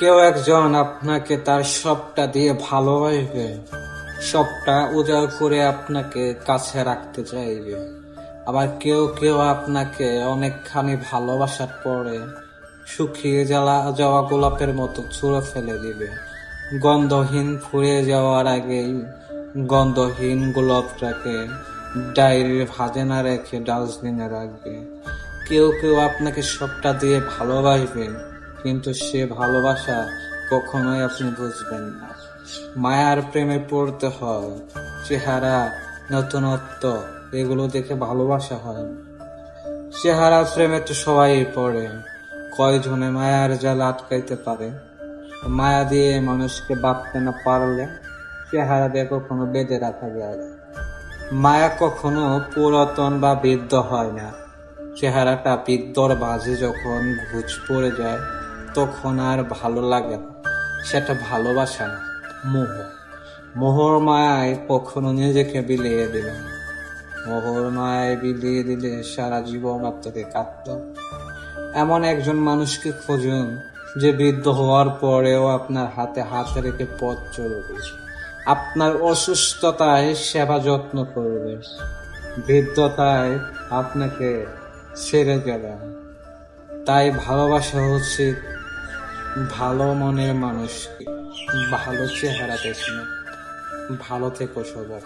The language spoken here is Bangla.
কেউ একজন আপনাকে তার সবটা দিয়ে ভালোবাসবে, সবটা উজাড় করে আপনাকে কাছে রাখতে চাইবে। আবার কেউ কেউ আপনাকে অনেকখানি ভালোবাসার পরে শুকিয়ে যাওয়া গোলাপের মতো ছুঁড়ে ফেলে দিবে। গন্ধহীন ফুরিয়ে যাওয়ার আগেই গন্ধহীন গোলাপটাকে ডায়েরির ভাঁজে না রেখে ডাস্টবিনে রাখবে। কেউ কেউ আপনাকে সবটা দিয়ে ভালোবাসবেন, কিন্তু সে ভালোবাসা কখনোই আপনি বুঝবেন না। মায়ার প্রেমে পড়তে হয়, চেহারা, নতুনত্ব এগুলো দেখে ভালোবাসা হয়। চেহারা প্রেমে তো সবাই পড়ে, কয়জনে মায়ার জাল আটকাইতে পারে। মায়া দিয়ে মানুষকে বাঁধতে না পারলে চেহারা দিয়ে কখনো বেঁধে রাখা যায়। মায়া কখনো পুরাতন বা বৃদ্ধ হয় না। চেহারাটা বৃদ্ধর বাজে যখন ঘুচ পড়ে যায় তখন আর ভালো লাগে না। সেটা ভালোবাসা না, মোহ। মোহর মায়ায় কখনো নিজেকে বিলিয়ে দিলেন। মোহর মায়ায় বিলিয়ে দিলে সারা জীবন আপনাকে কাঁদত। এমন একজন মানুষকে খুঁজুন যে বৃদ্ধ হওয়ার পরেও আপনার হাতে হাত রেখে পথ চলবে, আপনার অসুস্থতায় সেবা যত্ন করবে, বৃদ্ধতায় আপনাকে ছেড়ে গেলেন। তাই ভালোবাসা উচিত ভালো মনের মানুষকে, ভালো চেহারা দেখে। ভালো থেকো সবাই।